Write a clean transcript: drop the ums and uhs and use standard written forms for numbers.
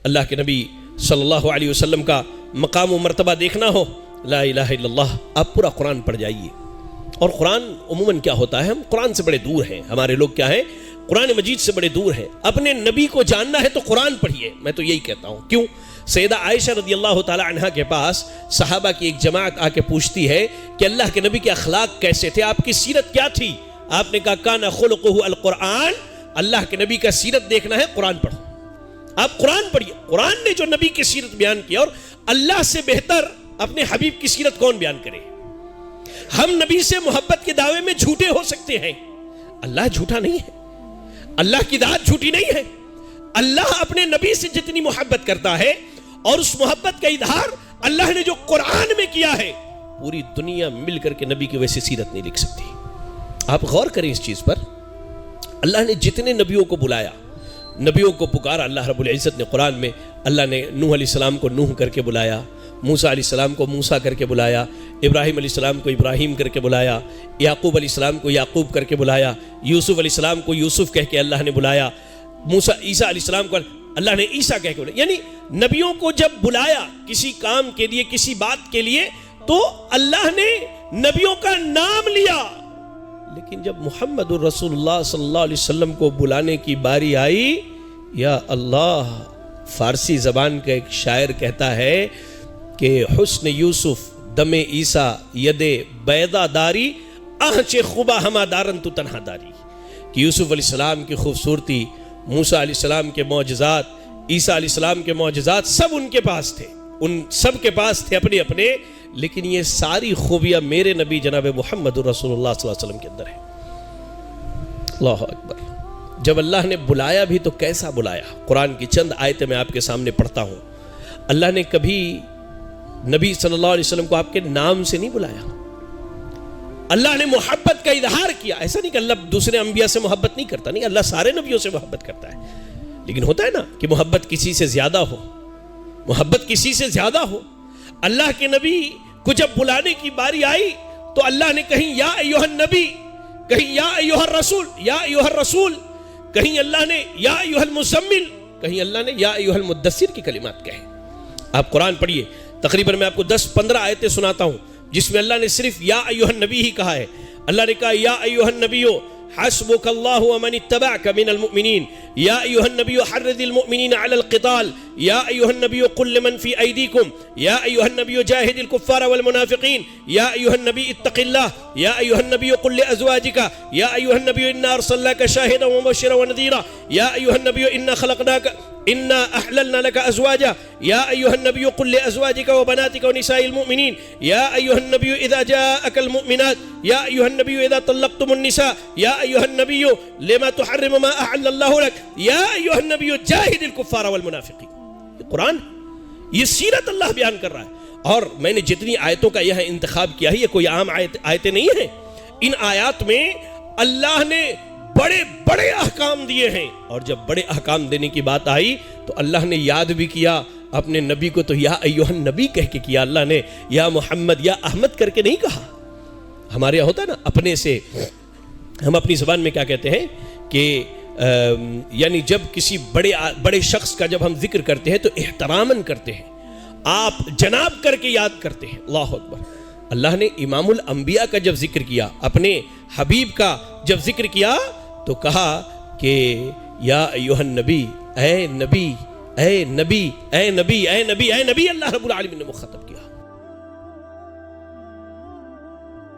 اللہ کے نبی صلی اللہ علیہ وسلم کا مقام و مرتبہ دیکھنا ہو، لا الہ الا اللہ، آپ پورا قرآن پڑھ جائیے۔ اور قرآن عموماً کیا ہوتا ہے، ہم قرآن سے بڑے دور ہیں، ہمارے لوگ کیا ہیں، قرآن مجید سے بڑے دور ہیں۔ اپنے نبی کو جاننا ہے تو قرآن پڑھیے، میں تو یہی کہتا ہوں۔ کیوں؟ سیدہ عائشہ رضی اللہ تعالی عنہ کے پاس صحابہ کی ایک جماعت آ کے پوچھتی ہے کہ اللہ کے نبی کے اخلاق کیسے تھے، آپ کی سیرت کیا تھی؟ آپ نے کہا کان خلقہ القرآن، اللہ کے نبی کا سیرت دیکھنا ہے قرآن پڑھو، آپ قرآن پڑھیے۔ قرآن نے جو نبی کی سیرت بیان کیا، اور اللہ سے بہتر اپنے حبیب کی سیرت کون بیان کرے؟ ہم نبی سے محبت کے دعوے میں جھوٹے ہو سکتے ہیں، اللہ جھوٹا نہیں ہے، اللہ کی ذات جھوٹی نہیں ہے۔ اللہ اپنے نبی سے جتنی محبت کرتا ہے، اور اس محبت کا اظہار اللہ نے جو قرآن میں کیا ہے، پوری دنیا مل کر کے نبی کی ویسی سیرت نہیں لکھ سکتی۔ آپ غور کریں اس چیز پر، اللہ نے جتنے نبیوں کو بلایا، نبیوں کو پکارا، اللہ رب العزت نے قرآن میں، اللہ نے نوح علیہ السلام کو نوح کر کے بلایا، موسیٰ علیہ السلام کو موسیٰ کر کے بلایا، ابراہیم علیہ السلام کو ابراہیم کر کے بلایا، یعقوب علیہ السلام کو یعقوب کر کے بلایا، یوسف علیہ السلام کو یوسف کہہ کے اللہ نے بلایا، عیسیٰ علیہ السلام کو اللہ نے عیسیٰ کہہ کے بلایا۔ یعنی نبیوں کو جب بلایا کسی کام کے لیے، کسی بات کے لیے، تو اللہ نے نبیوں کا نام لیا۔ لیکن جب محمد الرسول اللہ صلی اللہ علیہ وسلم کو بلانے کی باری آئی، یا اللہ، فارسی زبان کا ایک شاعر کہتا ہے کہ حسن یوسف دم عیسیٰ ید بیضا داری آنچ خوبا ہما دارن تو تنہا داری، کہ یوسف علیہ السلام کی خوبصورتی، موسیٰ علیہ السلام کے معجزات، عیسیٰ علیہ السلام کے معجزات، سب ان کے پاس تھے، ان سب کے پاس تھے اپنے اپنے، لیکن یہ ساری خوبیاں میرے نبی جناب محمد رسول اللہ صلی اللہ علیہ وسلم کے اندر ہے۔ اللہ اکبر۔ جب اللہ نے بلایا بھی تو کیسا بلایا؟ قرآن کی چند آیتیں میں آپ کے سامنے پڑھتا ہوں۔ اللہ نے کبھی نبی صلی اللہ علیہ وسلم کو آپ کے نام سے نہیں بلایا، اللہ نے محبت کا اظہار کیا۔ ایسا نہیں کہ اللہ دوسرے انبیاء سے محبت نہیں کرتا، نہیں، اللہ سارے نبیوں سے محبت کرتا ہے، لیکن ہوتا ہے نا کہ محبت کسی سے زیادہ ہو، محبت کسی سے زیادہ ہو۔ اللہ کے نبی کو جب بلانے کی باری آئی تو اللہ نے کہیں یا ایھا النبی، کہیں یا ایھا الرسول، یا ایھا الرسول، کہیں اللہ نے یا ایھا المزمل، کہیں اللہ نے یا ایھا المدثر کی کلمات کہیں۔ آپ قرآن پڑھیے، تقریباً میں آپ کو 10-15 آیتیں سناتا ہوں جس میں اللہ نے صرف یا ایھا النبی ہی کہا ہے۔ اللہ نے کہا یا ایھا النبی حسبک اللہ ومن اتبعک من المؤمنین، یا ایھا النبی حرض المؤمنین علی القتال، یا ایھا النبی قل لمن فی ایدیکم، یا ایھا النبی جاہد الکفار والمنافقین، یا ایھا النبی اتق اللہ، یا ایھا النبی قل لازواجک، یا ایھا النبی انا ارسلناک شاہدا ومبشرا ونذیرا، یا ایھا النبی انا خلقناک انا احللنا لك ازواجا، يا ايها النبي قل لازواجك وبناتك ونساء المؤمنين، يا ايها النبي اذا جاءك المؤمنات، يا ايها النبي اذا طلقتم النساء، يا ايها النبي لما تحرم ما احل الله لك، يا ايها النبي جاهد الكفار والمنافقين۔ یہ قرآن، یہ سیرت اللہ بیان کر رہا ہے۔ اور میں نے جتنی آیتوں کا یہ انتخاب کیا ہے، یہ کوئی عام آیتیں نہیں ہیں، ان آیات میں اللہ نے بڑے بڑے احکام دیے ہیں، اور جب بڑے احکام دینے کی بات آئی تو اللہ نے یاد بھی کیا اپنے نبی کو، تو یا ایھا النبی کہہ کے کیا، اللہ نے یا محمد یا احمد کر کے نہیں کہا۔ ہمارے یہاں ہوتا ہے نا اپنے سے، ہم اپنی زبان میں کیا کہتے ہیں کہ یعنی جب کسی بڑے شخص کا جب ہم ذکر کرتے ہیں تو احتراماً کرتے ہیں، آپ جناب کر کے یاد کرتے ہیں۔ اللہ اکبر۔ اللہ نے امام الانبیاء کا جب ذکر کیا، اپنے حبیب کا جب ذکر کیا، تو کہا کہ یا ایھا النبی، اے نبی، اے نبی، اے نبی، اے نبی، اے نبی، اللہ رب العالمین نے مخاطب کیا۔